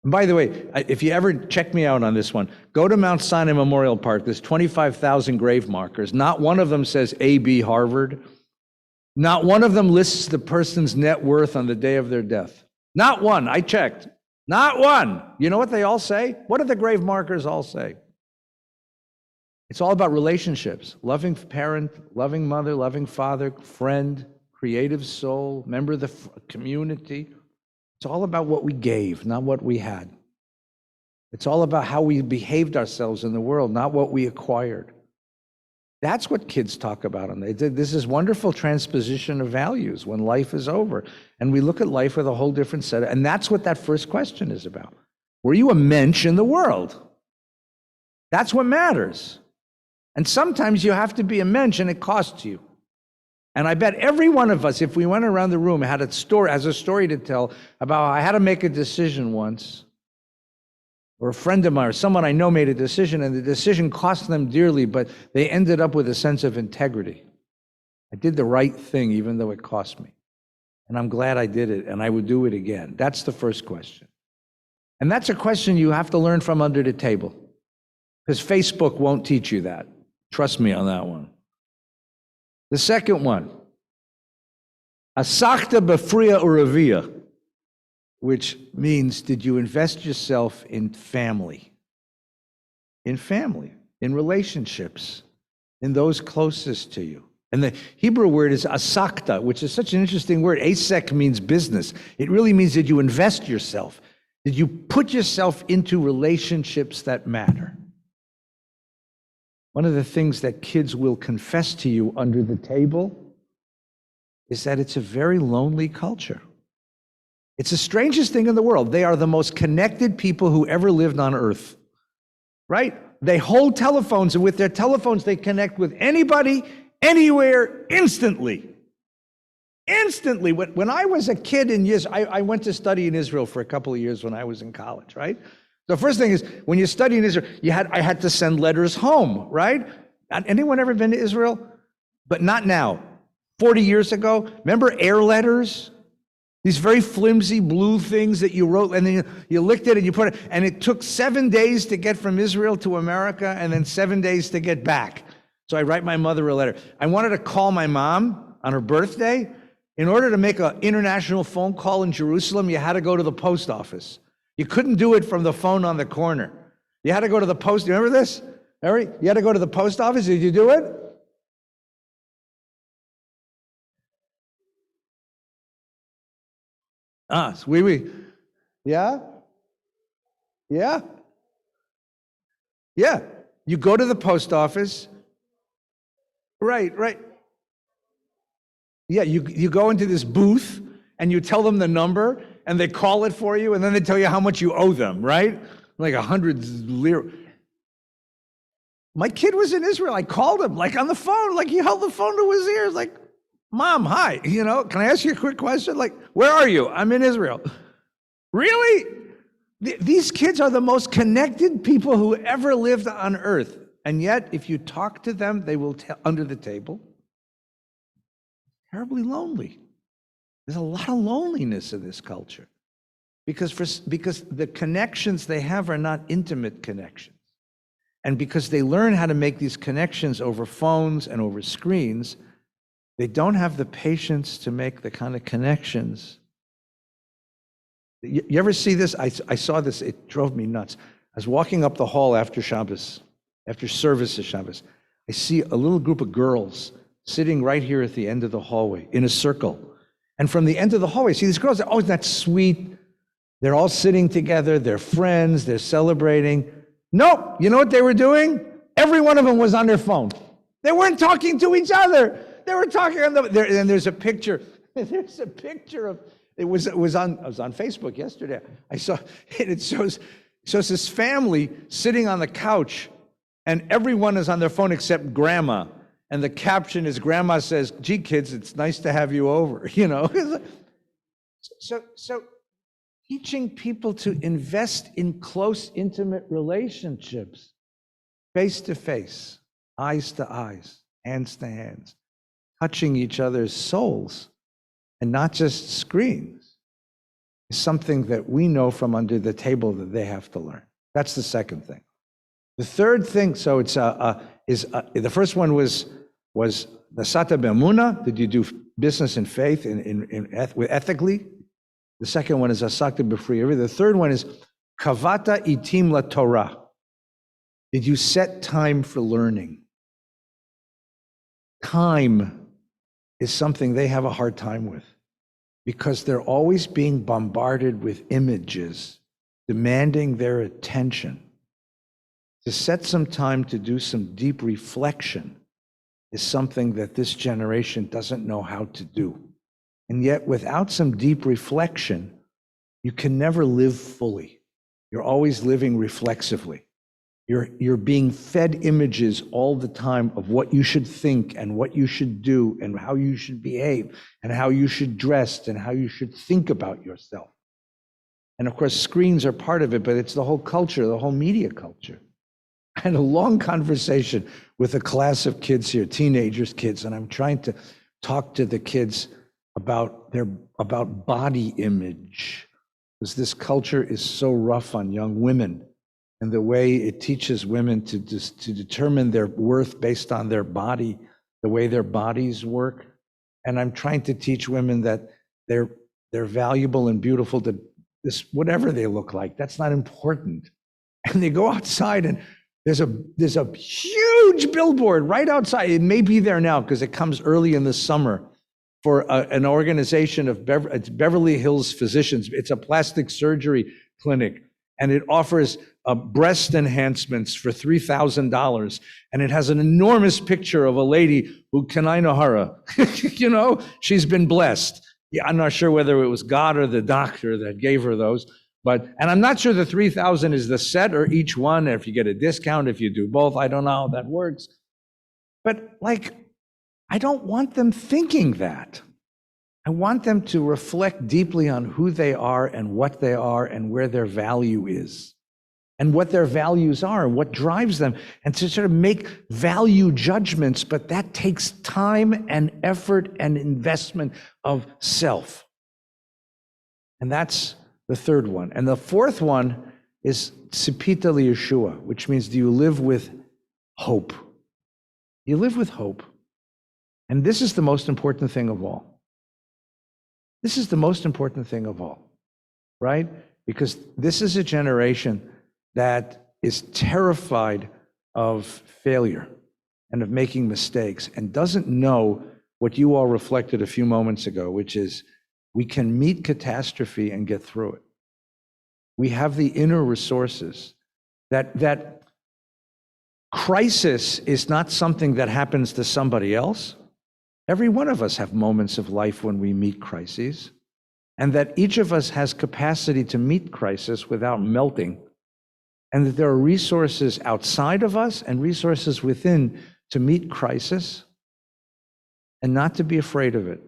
And by the way, if you ever check me out on this one, go to Mount Sinai Memorial Park. There's 25,000 grave markers. Not one of them says A.B. Harvard. Not one of them lists the person's net worth on the day of their death. Not one. I checked. Not one. You know what they all say? What do the grave markers all say? It's all about relationships. Loving parent, loving mother, loving father, friend, creative soul, member of the community. It's all about what we gave, not what we had. It's all about how we behaved ourselves in the world, not what we acquired. That's what kids talk about. And this is wonderful transposition of values when life is over. And we look at life with a whole different set. And that's what that first question is about. Were you a mensch in the world? That's what matters. And sometimes you have to be a mensch and it costs you. And I bet every one of us, if we went around the room, has a story to tell about how I had to make a decision once, or a friend of mine or someone I know made a decision, and the decision cost them dearly, but they ended up with a sense of integrity. I did the right thing, even though it cost me. And I'm glad I did it, and I would do it again. That's the first question. And that's a question you have to learn from under the table, because Facebook won't teach you that. Trust me on that one. The second one, asachta befria uravia, which means, did you invest yourself in family? In family, in relationships. in those closest to you. And the Hebrew word is asakta, which is such an interesting word. Asek means business. It really means that you invest yourself, that you put yourself into relationships that matter. One of the things that kids will confess to you under the table is that it's a very lonely culture. It's the strangest thing in the world. They are the most connected people who ever lived on earth, right? They hold telephones, and with their telephones, they connect with anybody, anywhere, instantly. Instantly. When I was a kid in years, I went to study in Israel for a couple of years when I was in college, right? The first thing is, when you study in Israel, I had to send letters home, right? Anyone ever been to Israel? But not now. 40 years ago, remember air letters? These very flimsy blue things that you wrote, and then you licked it and you put it, and it took 7 days to get from Israel to America, and then 7 days to get back. So I write my mother a letter. I wanted to call my mom on her birthday. In order to make an international phone call in Jerusalem, you had to go to the post office. You couldn't do it from the phone on the corner. You had to go to the post. You remember this? You had to go to the post office. Did you do it? Oui. Yeah? Yeah? Yeah. You go to the post office. Right. Yeah, you go into this booth and you tell them the number and they call it for you and then they tell you how much you owe them, right? Like 100 lira. My kid was in Israel. I called him like on the phone, like he held the phone to his ears, like, Mom, hi, can I ask you a quick question? Like, where are you? I'm in Israel. Really? These kids are the most connected people who ever lived on earth. And yet, if you talk to them, they will tell under the table, terribly lonely. There's a lot of loneliness in this culture because the connections they have are not intimate connections. And because they learn how to make these connections over phones and over screens, they don't have the patience to make the kind of connections. You ever see this? I saw this, it drove me nuts. I was walking up the hall after Shabbos, after service of Shabbos. I see a little group of girls sitting right here at the end of the hallway in a circle. And from the end of the hallway, I see these girls, oh, isn't that sweet? They're all sitting together, they're friends, they're celebrating. Nope, you know what they were doing? Every one of them was on their phone. They weren't talking to each other. They were talking on and there's a picture. There's a picture of I was on Facebook yesterday. I saw it shows this family sitting on the couch, and everyone is on their phone except Grandma. And the caption is, Grandma says, "Gee, kids, it's nice to have you over." So teaching people to invest in close, intimate relationships, face to face, eyes to eyes, hands to hands, touching each other's souls and not just screens, is something that we know from under the table that they have to learn. That's the second thing. The third thing, so it's the first one was nasata be'emunah. Did you do business in faith, ethically? The second one is asakta b'friyuri. The third one is kavata itim la Torah. Did you set time for learning? Time is something they have a hard time with because they're always being bombarded with images demanding their attention. To set some time to do some deep reflection is something that this generation doesn't know how to do. And yet, without some deep reflection, you can never live fully. You're always living reflexively. You're being fed images all the time of what you should think and what you should do and how you should behave and how you should dress and how you should think about yourself. And of course, screens are part of it, but it's the whole culture, the whole media culture. I had a long conversation with a class of kids here, teenagers, kids, and I'm trying to talk to the kids about body image, because this culture is so rough on young women, and the way it teaches women to determine their worth based on their body, the way their bodies work. And I'm trying to teach women that they're valuable and beautiful to this, whatever they look like. That's not important. And they go outside and There's a huge billboard right outside. It may be there now because it comes early in the summer for an organization of it's Beverly Hills Physicians. It's a plastic surgery clinic, and it offers breast enhancements for $3,000. And it has an enormous picture of a lady who Kanainahara, she's been blessed. Yeah, I'm not sure whether it was God or the doctor that gave her those. And I'm not sure the 3,000 is the set or each one, if you get a discount, if you do both. I don't know how that works. But I don't want them thinking that. I want them to reflect deeply on who they are and what they are and where their value is and what their values are and what drives them, and to sort of make value judgments, but that takes time and effort and investment of self. And that's the third one. And the fourth one is Tzipita Yeshua, which means, do you live with hope? You live with hope. And this is the most important thing of all. This is the most important thing of all, right? Because this is a generation that is terrified of failure and of making mistakes and doesn't know what you all reflected a few moments ago, which is we can meet catastrophe and get through it. We have the inner resources. That crisis is not something that happens to somebody else. Every one of us have moments of life when we meet crises, and that each of us has capacity to meet crisis without melting, and that there are resources outside of us and resources within to meet crisis, and not to be afraid of it.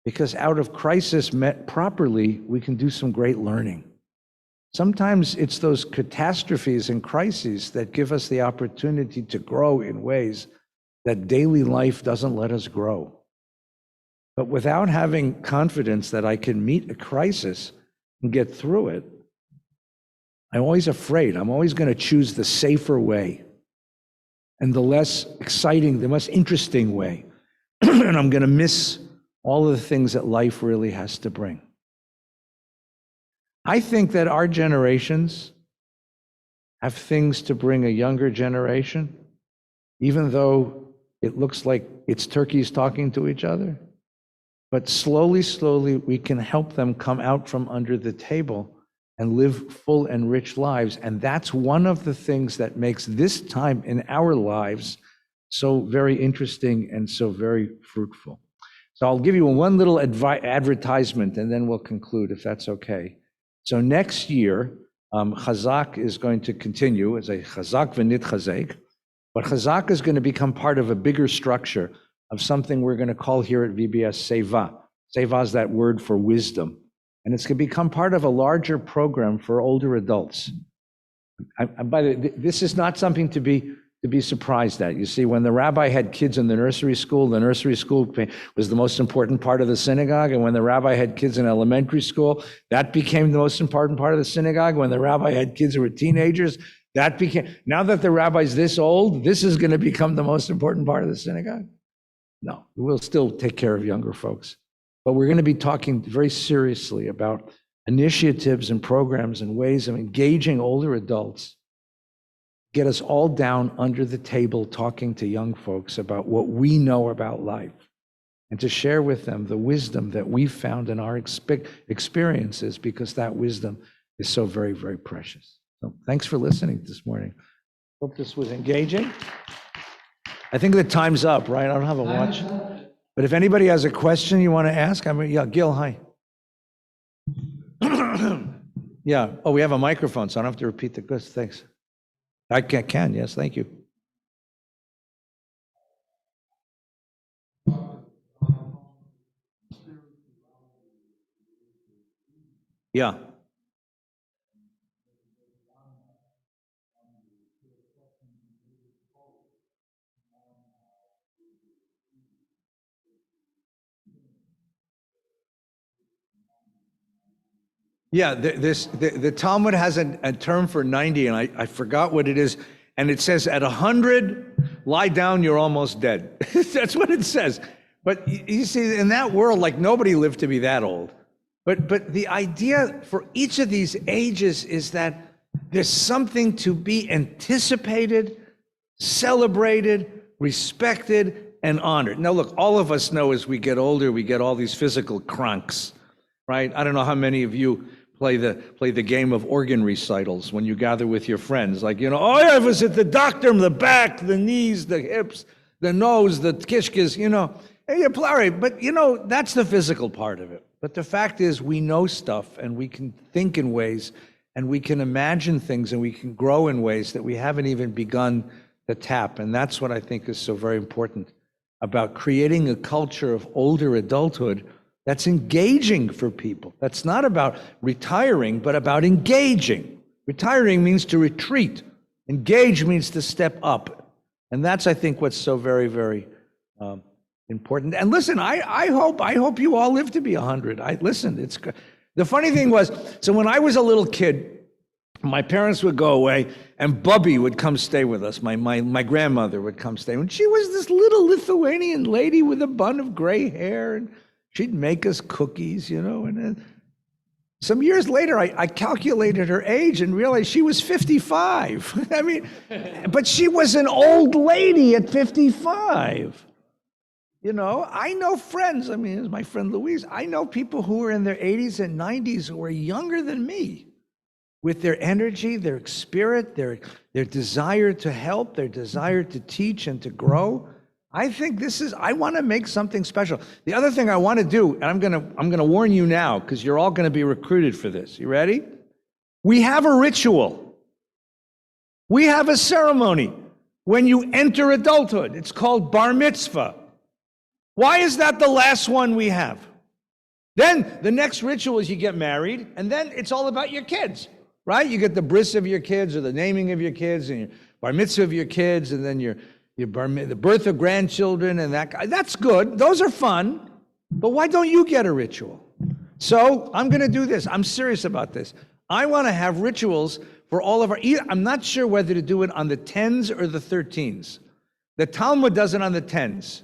Because out of crisis met properly, we can do some great learning. Sometimes it's those catastrophes and crises that give us the opportunity to grow in ways that daily life doesn't let us grow. But without having confidence that I can meet a crisis and get through it, I'm always afraid. I'm always going to choose the safer way and the less exciting, the less interesting way. And I'm going to miss all of the things that life really has to bring. I think that our generations have things to bring a younger generation, even though it looks like it's turkeys talking to each other. But slowly, slowly, we can help them come out from under the table and live full and rich lives. And that's one of the things that makes this time in our lives so very interesting and so very fruitful. So I'll give you one little advertisement and then we'll conclude, if that's okay. So next year, Hazak is going to continue as a Hazak v'nit Chazek, but Hazak is going to become part of a bigger structure of something we're going to call here at VBS Seva. Seva is that word for wisdom. And it's going to become part of a larger program for older adults. This is not something to be surprised at. You see, when the rabbi had kids in the nursery school was the most important part of the synagogue. And when the rabbi had kids in elementary school, that became the most important part of the synagogue. When the rabbi had kids who were teenagers, that became, now that the rabbi's this old, this is going to become the most important part of the synagogue. No, we'll still take care of younger folks. But we're going to be talking very seriously about initiatives and programs and ways of engaging older adults. Get us all down under the table talking to young folks about what we know about life and to share with them the wisdom that we found in our experiences, because that wisdom is so very, very precious. So thanks for listening this morning. Hope this was engaging. I think the time's up, right? I don't have a watch. But if anybody has a question you want to ask, yeah, Gil, hi. Yeah, oh, we have a microphone, so I don't have to repeat the question. Thanks. I can, yes, thank you. Yeah. Yeah, the Talmud has a term for 90, and I forgot what it is. And it says at 100, lie down, you're almost dead. That's what it says. But you see, in that world, like nobody lived to be that old. But the idea for each of these ages is that There's something to be anticipated, celebrated, respected, and honored. Now, look, all of us know as we get older, we get all these physical cranks, right? I don't know how many of you play the game of organ recitals when you gather with your friends. Like, oh, yeah, I was at the doctor, the back, the knees, the hips, the nose, the kishkis, Hey, you play, all right, but, that's the physical part of it. But the fact is, we know stuff, and we can think in ways, and we can imagine things, and we can grow in ways that we haven't even begun to tap. And that's what I think is so very important about creating a culture of older adulthood that's engaging for people. That's not about retiring, but about engaging. Retiring means to retreat. Engage means to step up. And that's, I think, what's so very, very important. And listen, I hope you all live to be 100. The funny thing was, so when I was a little kid, my parents would go away, and Bubby would come stay with us. My grandmother would come stay. And she was this little Lithuanian lady with a bun of gray hair, and she'd make us cookies, And then some years later, I calculated her age and realized she was 55. I mean, but she was an old lady at 55. I know friends. I mean, my friend Louise. I know people who are in their 80s and 90s who are younger than me, with their energy, their spirit, their desire to help, their desire to teach and to grow. I think I want to make something special. The other thing I want to do, and I'm going to warn you now, because you're all going to be recruited for this. You ready? We have a ritual. We have a ceremony when you enter adulthood. It's called bar mitzvah. Why is that the last one we have? Then the next ritual is you get married, and then it's all about your kids, right? You get the bris of your kids, or the naming of your kids, and your bar mitzvah of your kids, and then the birth of grandchildren, and that's good. Those are fun. But why don't you get a ritual? So I'm going to do this. I'm serious about this. I want to have rituals for all of I'm not sure whether to do it on the 10s or the 13s. The Talmud does it on the 10s.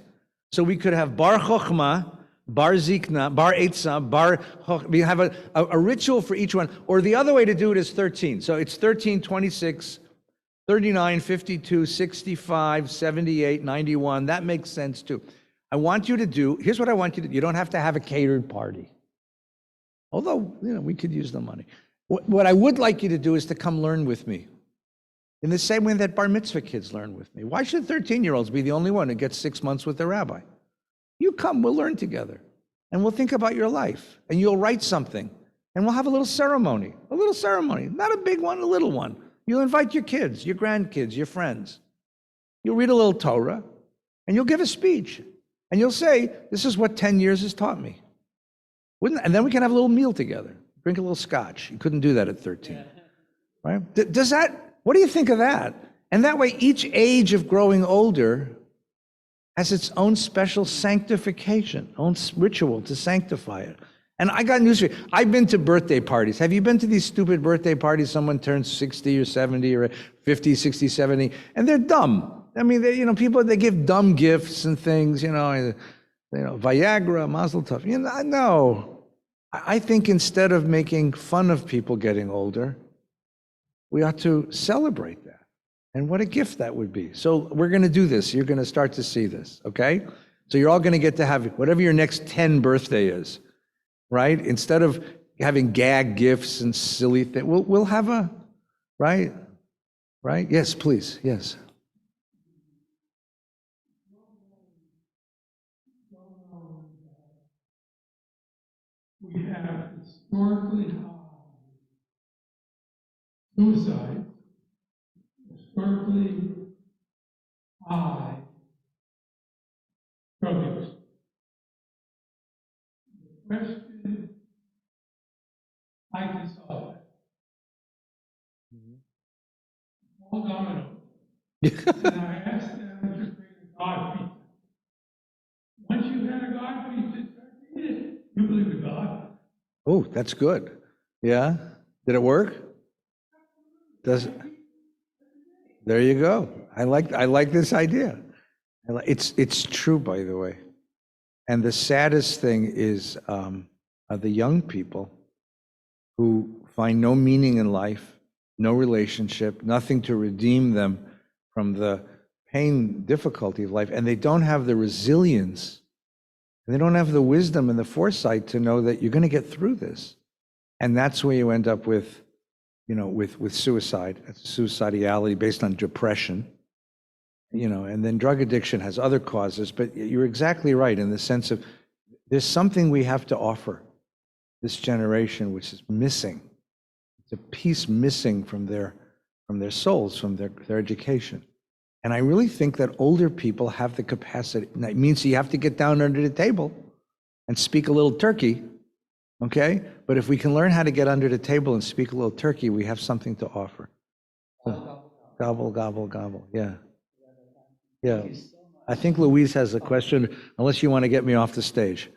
So we could have bar chokhmah, bar zikna, bar eitzah, we have a ritual for each one. Or the other way to do it is 13. So it's 13, 26, 39, 52, 65, 78, 91. That makes sense too. Here's what I want you to do. You don't have to have a catered party. Although, we could use the money. What I would like you to do is to come learn with me. In the same way that bar mitzvah kids learn with me. Why should 13-year-olds be the only one who gets 6 months with the rabbi? You come, we'll learn together. And we'll think about your life. And you'll write something. And we'll have a little ceremony. A little ceremony. Not a big one, a little one. You'll invite your kids, your grandkids, your friends. You'll read a little Torah. And you'll give a speech. And you'll say, this is what 10 years has taught me. And then we can have a little meal together. Drink a little scotch. You couldn't do that at 13. Right? What do you think of that? And that way, each age of growing older has its own special sanctification, own ritual to sanctify it. And I got news for you. I've been to birthday parties. Have you been to these stupid birthday parties? Someone turns 60 or 70 or 50, 60, 70, and they're dumb. I mean, people, they give dumb gifts and things, Viagra, Mazel Tov. No. I think instead of making fun of people getting older, we ought to celebrate that. And what a gift that would be. So we're going to do this. You're going to start to see this, okay? So you're all going to get to have whatever your next 10 birthday is, right? Instead of having gag gifts and silly things, we'll have a, right? Right? Yes, please. Yes. We have historically high suicide, historically high drug use. The question I can solve all dominoes. And I asked them to create a God pizza. Once you had a God pizza, you believe in God. Oh, that's good. Yeah. Did it work? There you go. I like this idea. It's true, by the way. And the saddest thing is the young people who find no meaning in life no relationship, nothing to redeem them from the pain, difficulty of life, and they don't have the resilience, and they don't have the wisdom and the foresight to know that you're going to get through this. And that's where you end up with, with suicide, suicidality based on depression, and then drug addiction has other causes. But you're exactly right in the sense of there's something we have to offer this generation, which is missing. It's a piece missing from their souls, from their education. And I really think that older people have the capacity. And that means you have to get down under the table and speak a little turkey, okay? But if we can learn how to get under the table and speak a little turkey, we have something to offer. Gobble, gobble, gobble, yeah. Yeah. I think Louise has a question, unless you want to get me off the stage.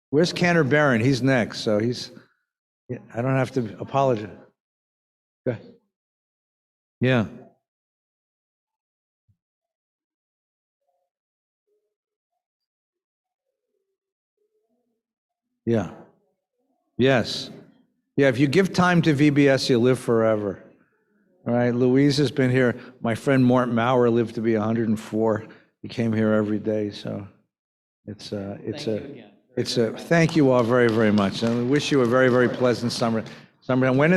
Where's Cantor Barron? He's next, so I don't have to apologize. Okay. Yeah. Yeah. Yes. Yeah, if you give time to VBS, you'll live forever. All right, Louise has been here. My friend Mort Maurer lived to be 104. He came here every day, so thank you all very, very much. And we wish you a very, very pleasant summer. And when